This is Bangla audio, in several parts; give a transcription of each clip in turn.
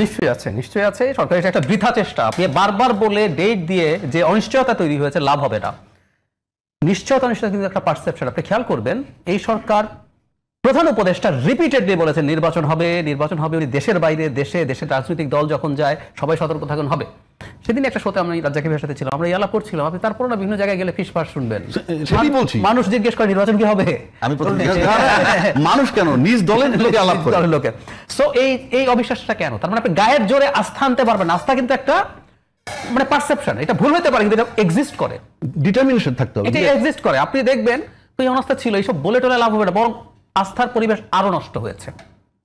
নিশ্চয়ই আছে, নিশ্চয়ই আছে। সরকারের একটা বৃথা চেষ্টা, আপনি বারবার বলে ডেট দিয়ে যে অনিশ্চয়তা তৈরি হয়েছে, লাভ হবে না। নিশ্চয়তা অনিশ্চয়তা কিন্তু একটা পারসেপশন। আপনি খেয়াল করবেন এই সরকার প্রধান উপদেষ্টা রিপিটেডলি বলেছেন নির্বাচন হবে, নির্বাচন হবে। উনি দেশের বাইরে দেশের রাজনৈতিক দল যখন যায় সবাই সতর্ক থাকুন হবে। সেদিন একটা শোতে আমি রাজ্জাকি ভাইয়ের সাথে ছিলাম, আমরা ইয়ালা করছিলাম, আপনি তারপর না বিভিন্ন জায়গায় গেলে ফিসফাস শুনবেন, মানুষ জিজ্ঞেস করে নির্বাচন কি হবে, আমি মানুষ কেন নিজ দলের লোকে আলাপ করে লোকে। সো এই অবিশ্বাসটা কেন? তার মানে আপনি গায়ের জোরে আস্থা আনতে পারবেন। আস্থা কিন্তু একটা মানে পারসেপশন, এটা ভুল হতে পারে কিন্তু এটা এক্সিস্ট করে, ডিটারমিনেশন থাকতে হবে, এটা এক্সিস্ট করে। আপনি দেখবেন ওই অনাস্থা ছিল, এইসব বলে টলে লাভ হবে না, বরং আস্থার পরিবেশ আরো নষ্ট হয়েছে,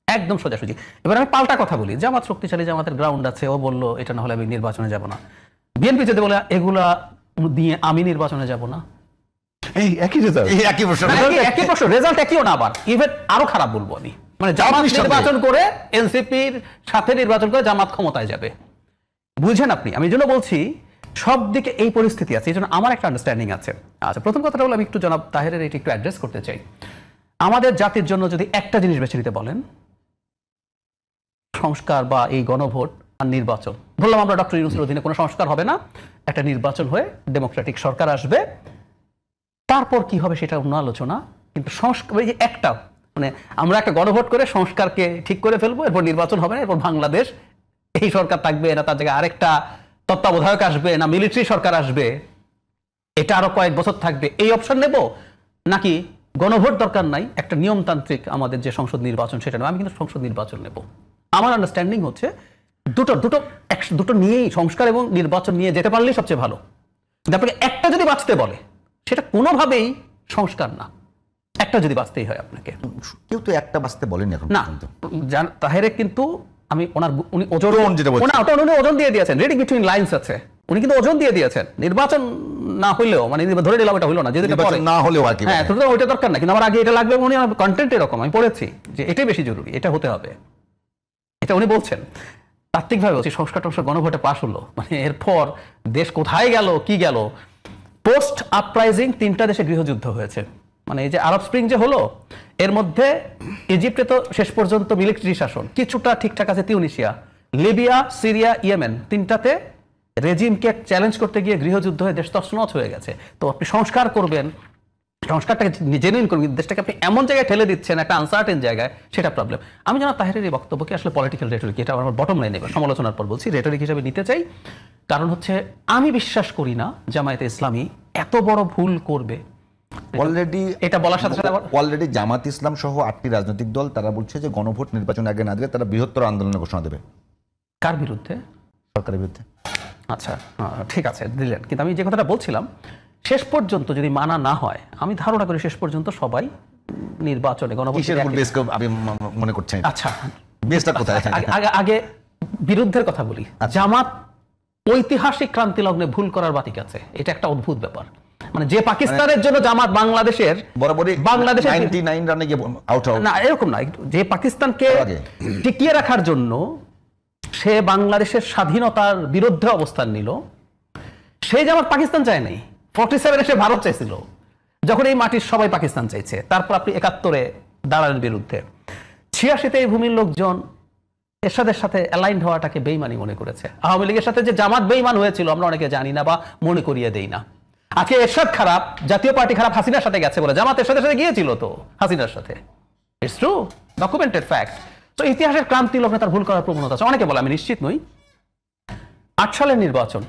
একদম সোজাসুজি। এবার আমি পাল্টা কথা বলি, জামাত শক্তিশালী, জামাতের গ্রাউন্ড আছে, ও বললো এটা না হলে আমি নির্বাচনে যাব না। বিএনপি যদি বলে এগুলা দিয়ে আমি নির্বাচনে যাব না, একই প্রশ্ন, রেজাল্ট একইও না, আবার ইভেন আরো খারাপ বলবো আমি, মানে জামাত নির্বাচন করে এনসিপির সাথে নির্বাচন করে জামাত ক্ষমতায় যাবে। বুঝেন আপনি? আমি এই জন্য বলছি সব দিকে এই পরিস্থিতি আছে, এই জন্য আমার একটা আন্ডারস্ট্যান্ডিং আছে। আচ্ছা, প্রথম কথাটা হলো আমি একটু জনাব তাহেরের এটা একটু অ্যাড্রেস করতে চাই। আমাদের জাতির জন্য যদি একটা জিনিস বেছে নিতে বলেন, সংস্কার বা এই গণভোট আর নির্বাচন, বললাম আমরা ডক্টর ইউনূসের অধীনে কোনো সংস্কার হবে না, একটা নির্বাচন হয়ে ডেমোক্রেটিক সরকার আসবে, তারপর কি হবে সেটা অন্য আলোচনা। কিন্তু সংস্কার একটা মানে আমরা একটা গণভোট করে সংস্কারকে ঠিক করে ফেলবো, এরপর নির্বাচন হবে না, এরপর বাংলাদেশ এই সরকার থাকবে না, তার জায়গায় আরেকটা তত্ত্বাবধায়ক আসবে, না মিলিটারি সরকার আসবে, এটা আরো কয়েক বছর থাকবে, এই অপশন নেব, নাকি গণভোট দরকার নাই, একটা নিয়মতান্ত্রিক আমাদের যে সংসদ নির্বাচন সেটা নেব। আমি কিন্তু সংসদ নির্বাচন নেব। আমার আন্ডারস্ট্যান্ডিং হচ্ছে দুটো নিয়েই, সংস্কার এবং নির্বাচন নিয়ে যেতে পারলেই সবচেয়ে ভালো। কিন্তু আপনাকে একটা যদি বাঁচতে বলে সেটা কোনোভাবেই সংস্কার না, একটা যদি বাঁচতেই হয় আপনাকে। কেউ তো একটা বাঁচতে বলেনি এখন না, তাহেরে কিন্তু আমি উনি ওজন দিয়ে দিয়েছেন, রিডিং বিটুইন লাইনস আছে, উনি কিন্তু ওজন দিয়ে দিয়েছেন। নির্বাচন না হইলেও মানে ধরে নিলাম এটা হইলো না, যদি না হলেও আর কি, হ্যাঁ ওইটা দরকার না, কিন্তু আমার আগে এটা লাগবে। উনি কন্টেন্ট এরকম আমি পড়েছি যে এটাই বেশি জরুরি, এটা হতে হবে, এটা উনি বলছেন। তাত্ত্বিকভাবে বলছি, সংস্কার টংস্কার গণভোটে পাশ হলো, মানে এরপর দেশ কোথায় গেল কি গেল। পোস্ট আপরাইজিং 3টা দেশে গৃহযুদ্ধ হয়েছে, মানে এই যে আরব স্প্রিং যে হলো, এর মধ্যে ইজিপ্টে তো শেষ পর্যন্ত মিলিটারি শাসন, কিছুটা ঠিকঠাক আছে তিউনিসিয়া, লিবিয়া, সিরিয়া, ইয়েমেন, 3টাতে রেজিমকে চ্যালেঞ্জ করতে গিয়ে গৃহযুদ্ধ হয়ে দেশ তছনছ হয়ে গেছে। তো আপনি সংস্কার করবেন, সংস্কারটাকে জেনুইন করবেন, দেশটাকে আপনি এমন জায়গায় ঠেলে দিচ্ছেন একটা আনসার্টেন জায়গায়, সেটা প্রবলেম। আমি জানা তাহেরের এই বক্তব্যকে আসলে পলিটিক্যাল রেটরিক, এটা আমার বটম লাইনে সমালোচনার পর বলছি, রেটরিক হিসেবে নিতে চাই। কারণ হচ্ছে আমি বিশ্বাস করি না জামায়াতে ইসলামী এত বড় ভুল করবে। অলরেডি এটা বলার সাথে সাথে অলরেডি জামাত ইসলাম সহ 8টি রাজনৈতিক দল তারা বলছে যে গণভোট নির্বাচন আগে না দিলে তারা বৃহত্তর আন্দোলনের ঘোষণা দেবে। কার বিরুদ্ধে? সরকারের বিরুদ্ধে। আচ্ছা, ঠিক আছে দিলেন, কিন্তু আমি যে কথাটা বলছিলাম, শেষ পর্যন্ত যদি মানা না হয়, আমি ধারণা করি শেষ পর্যন্ত সবাই নির্বাচনে গণভোট। আমি মনে করছি। আচ্ছা, বেসটা কোথায়? আগে বিরুদ্ধের কথা বলি। জামাত ঐতিহাসিক ক্রান্তি লগ্নে ভুল করার বাতিক আছে, এটা একটা অদ্ভুত ব্যাপার। মানে যে পাকিস্তানের জন্য জামাত বাংলাদেশের বরাবরই 99 রানে গিয়ে আউট না, এরকম না, যে পাকিস্তানকে টিকিয়ে রাখার জন্য সে বাংলাদেশের স্বাধীনতার বিরুদ্ধে অবস্থান নিল, সেই জামাত পাকিস্তান চায় নাই। 47 সে ভারত চাইছিল, যখন এই মাটির সবাই পাকিস্তান চাইছে। তারপর আপনি 71-এ দাঁড়ানোর বিরুদ্ধে, 86-তে এই ভূমির লোকজন এরশাদের সাথে অ্যালাইন্ড হওয়াটাকে বেইমানি মনে করেছে। আওয়ামী লীগের সাথে যে জামাত বেইমান হয়েছিল আমরা অনেকে জানি না বা মনে করিয়ে দেই না। আজকে এরশাদ খারাপ, জাতীয় পার্টি খারাপ হাসিনার সাথে গেছে বলে জামাত এরশাদের সাথে গিয়েছিল তো হাসিনার সাথে, ইটস ট্রু, ডকুমেন্টেড ফ্যাক্ট। তো ইতিহাসের ক্রান্তি লগ্নে তার ভুল করার প্রবণতা আছে। অনেকে বলে, আমি নিশ্চিত নই। 8 সালের নির্বাচন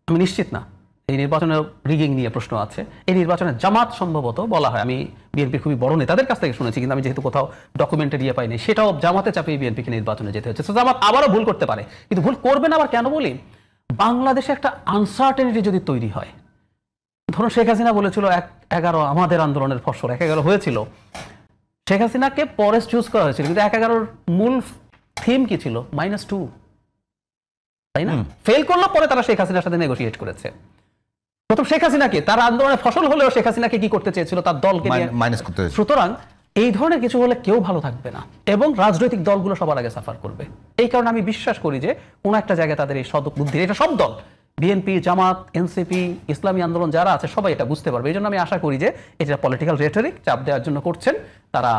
আমি নিশ্চিত না, এই নির্বাচনের রিগিং নিয়ে প্রশ্ন আছে। এই নির্বাচনে জামাত সম্ভবত বলা হয়, আমি বিএনপির খুবই বড় নেতাদের কাছ থেকে শুনেছি, কিন্তু আমি যেহেতু কোথাও ডকুমেন্টে দিয়ে পাইনি, সেটাও জামাতে চাপিয়ে বিএনপিকে নির্বাচনে যেতে হচ্ছে। তো জামাত আবারও ভুল করতে পারে, কিন্তু ভুল করবে না। আবার কেন বলি, বাংলাদেশে একটা আনসার্টেনিটি যদি তৈরি হয়, ধরুন শেখ হাসিনা বলেছিল 11 আমাদের আন্দোলনের ফসল, 11 হয়েছিল, শেখ হাসিনাকে পরে চুজ করা হয়েছিল, কিন্তু 11-র মূল থিম কি ছিল? -2, তাই না? ফেল করলো, পরে তারা শেখ হাসিনার সাথে নেগোশিয়েট করেছে। প্রথম শেখ হাসিনাকে, তার আন্দোলনের ফসল হলেও শেখ হাসিনাকে কি করতে চেয়েছিল? তার দলকে মাইনাস করতে। সুতরাং এই ধরনের কিছু হলে কেউ ভালো থাকবে না এবং রাজনৈতিক দলগুলো সবার আগে সাফার করবে। এই কারণে আমি বিশ্বাস করি যে কোনো একটা জায়গায় তাদের এই সদ্বুদ্ধি, এটা সব দল, বিএনপি, জামাত, এনসিপি, ইসলামী আন্দোলন যারা আছে সবাই এটা বুঝতে পারবে। এই জন্য আমি আশা করি যে এটা পলিটিক্যাল রেটরিক চাপ দেওয়ার জন্য করছেন তারা।